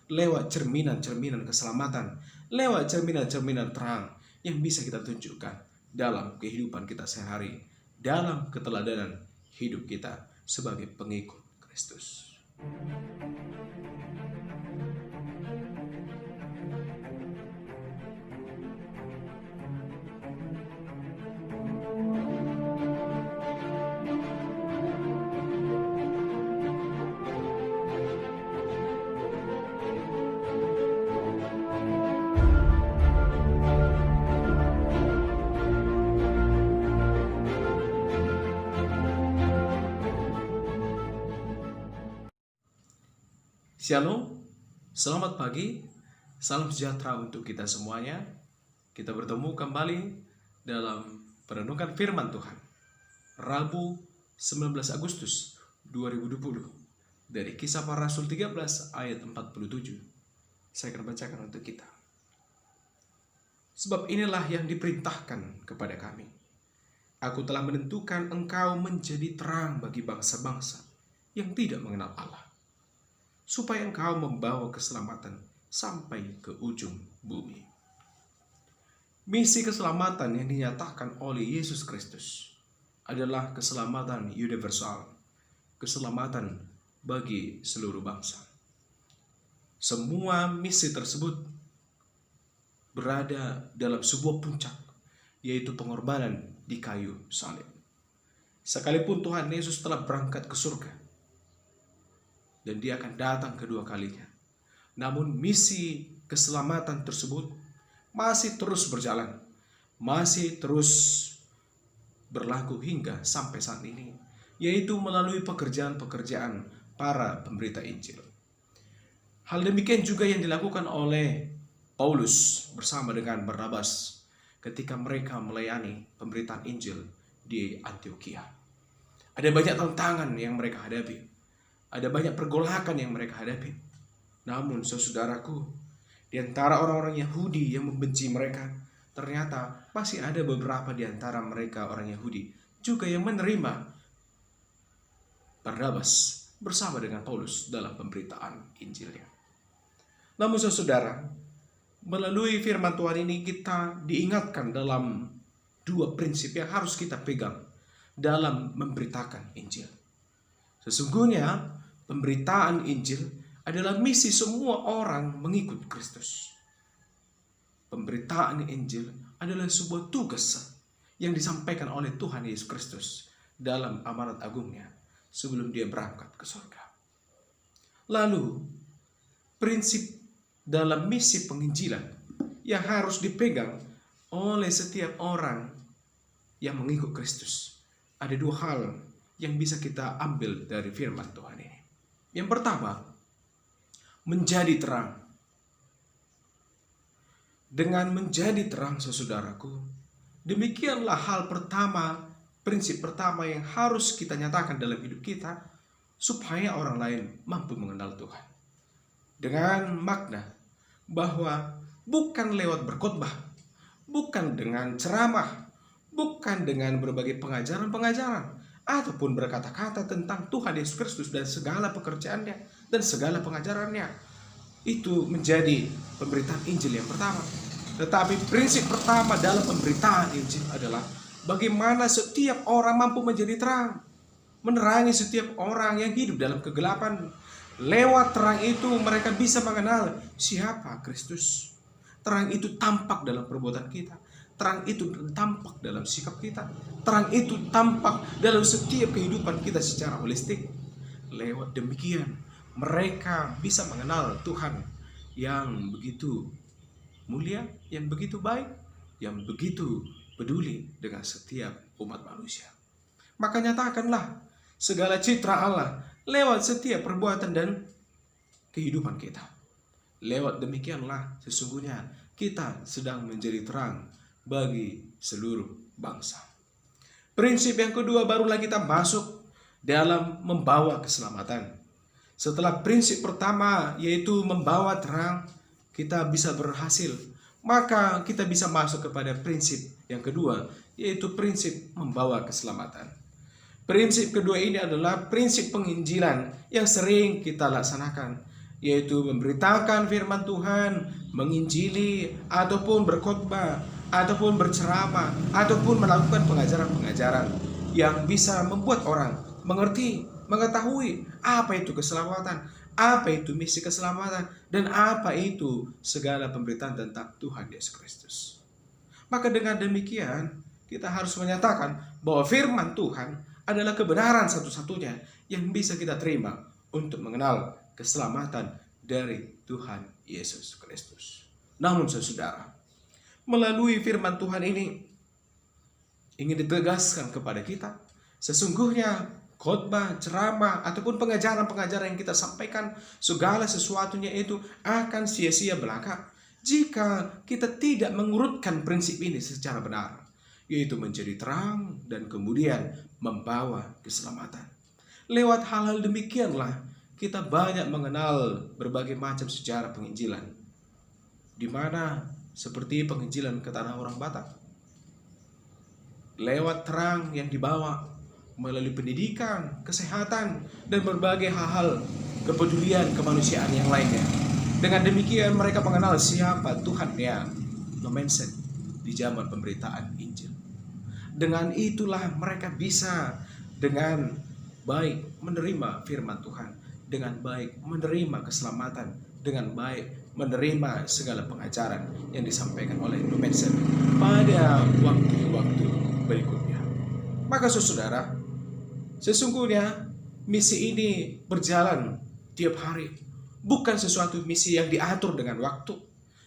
lewat cerminan-cerminan keselamatan, lewat cerminan-cerminan terang yang bisa kita tunjukkan dalam kehidupan kita sehari-hari, dalam keteladanan hidup kita sebagai pengikut Kristus. Shalom, selamat pagi, salam sejahtera untuk kita semuanya. Kita bertemu kembali dalam perenungan firman Tuhan, Rabu 19 Agustus 2020, dari Kisah Para Rasul 13 ayat 47. Saya akan bacakan untuk kita. Sebab inilah yang diperintahkan kepada kami. Aku telah menentukan engkau menjadi terang bagi bangsa-bangsa yang tidak mengenal Allah, supaya engkau membawa keselamatan sampai ke ujung bumi. Misi keselamatan yang dinyatakan oleh Yesus Kristus adalah keselamatan universal, keselamatan bagi seluruh bangsa. Semua misi tersebut berada dalam sebuah puncak, yaitu pengorbanan di kayu salib. Sekalipun Tuhan Yesus telah berangkat ke surga, dan dia akan datang kedua kalinya, namun misi keselamatan tersebut masih terus berjalan, masih terus berlaku hingga sampai saat ini, yaitu melalui pekerjaan-pekerjaan para pemberita Injil. Hal demikian juga yang dilakukan oleh Paulus bersama dengan Barnabas ketika mereka melayani pemberitaan Injil di Antiokhia. Ada banyak tantangan yang mereka hadapi, ada banyak pergolakan yang mereka hadapi. Namun saudaraku, di antara orang-orang Yahudi yang membenci mereka, ternyata masih ada beberapa di antara mereka orang Yahudi juga yang menerima Barnabas bersama dengan Paulus dalam pemberitaan Injilnya. Namun saudara, melalui firman Tuhan ini kita diingatkan dalam dua prinsip yang harus kita pegang dalam memberitakan Injil. Sesungguhnya pemberitaan Injil adalah misi semua orang mengikut Kristus. Pemberitaan Injil adalah sebuah tugas yang disampaikan oleh Tuhan Yesus Kristus dalam amanat agungnya sebelum dia berangkat ke surga. Lalu, prinsip dalam misi penginjilan yang harus dipegang oleh setiap orang yang mengikut Kristus. Ada dua hal yang bisa kita ambil dari firman Tuhan ini. Yang pertama, menjadi terang. Dengan menjadi terang, saudaraku, demikianlah hal pertama, prinsip pertama yang harus kita nyatakan dalam hidup kita, supaya orang lain mampu mengenal Tuhan. Dengan makna bahwa bukan lewat berkhotbah, bukan dengan ceramah, bukan dengan berbagai pengajaran-pengajaran, ataupun berkata-kata tentang Tuhan Yesus Kristus dan segala pekerjaannya dan segala pengajarannya. Itu menjadi pemberitaan Injil yang pertama. Tetapi prinsip pertama dalam pemberitaan Injil adalah bagaimana setiap orang mampu menjadi terang, menerangi setiap orang yang hidup dalam kegelapan. Lewat terang itu mereka bisa mengenal siapa Kristus. Terang itu tampak dalam perbuatan kita. Terang itu tampak dalam sikap kita. Terang itu tampak dalam setiap kehidupan kita secara holistik. Lewat demikian, mereka bisa mengenal Tuhan yang begitu mulia, yang begitu baik, yang begitu peduli dengan setiap umat manusia. Maka nyatakanlah segala citra Allah lewat setiap perbuatan dan kehidupan kita. Lewat demikianlah sesungguhnya kita sedang menjadi terang bagi seluruh bangsa. Prinsip yang kedua, barulah kita masuk dalam membawa keselamatan. Setelah prinsip pertama yaitu membawa terang, kita bisa berhasil, maka kita bisa masuk kepada prinsip yang kedua, yaitu prinsip membawa keselamatan. Prinsip kedua ini adalah prinsip penginjilan yang sering kita laksanakan yaitu memberitakan firman Tuhan, menginjili, ataupun berkhotbah, ataupun berceramah, ataupun melakukan pengajaran-pengajaran yang bisa membuat orang mengerti, mengetahui apa itu keselamatan, apa itu misi keselamatan, dan apa itu segala pemberitaan tentang Tuhan Yesus Kristus. Maka dengan demikian, kita harus menyatakan bahwa firman Tuhan adalah kebenaran satu-satunya yang bisa kita terima untuk mengenal keselamatan dari Tuhan Yesus Kristus. Namun saudara, melalui firman Tuhan ini ingin ditegaskan kepada kita, sesungguhnya khotbah, ceramah, ataupun pengajaran-pengajaran yang kita sampaikan, segala sesuatunya itu akan sia-sia belaka jika kita tidak mengurutkan prinsip ini secara benar, yaitu menjadi terang dan kemudian membawa keselamatan. Lewat hal-hal demikianlah kita banyak mengenal berbagai macam sejarah penginjilan, di mana seperti penginjilan ke tanah orang Batak, lewat terang yang dibawa melalui pendidikan, kesehatan, dan berbagai hal-hal kepedulian kemanusiaan yang lainnya. Dengan demikian mereka mengenal siapa Tuhan yang memention di zaman pemberitaan Injil. Dengan itulah mereka bisa dengan baik menerima firman Tuhan, dengan baik menerima keselamatan, dengan baik menerima segala pengajaran yang disampaikan oleh Lumensen pada waktu-waktu berikutnya. Maka saudara, sesungguhnya misi ini berjalan tiap hari. Bukan sesuatu misi yang diatur dengan waktu,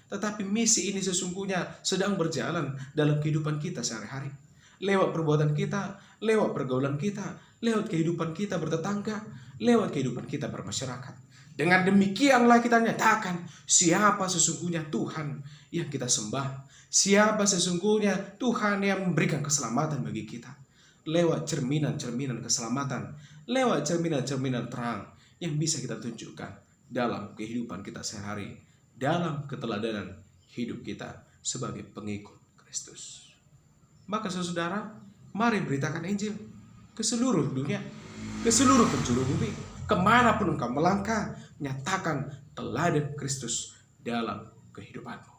tetapi misi ini sesungguhnya sedang berjalan dalam kehidupan kita sehari-hari. Lewat perbuatan kita, lewat pergaulan kita, lewat kehidupan kita bertetangga, lewat kehidupan kita bermasyarakat. Dengan demikianlah kita nyatakan siapa sesungguhnya Tuhan yang kita sembah, siapa sesungguhnya Tuhan yang memberikan keselamatan bagi kita. Lewat cerminan-cerminan keselamatan, lewat cerminan-cerminan terang yang bisa kita tunjukkan dalam kehidupan kita sehari, dalam keteladanan hidup kita sebagai pengikut Kristus. Maka saudara, mari beritakan Injil ke seluruh dunia, ke seluruh penjuru bumi, kemanapun engkau melangkah, nyatakan teladan Kristus dalam kehidupanmu.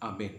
Amin.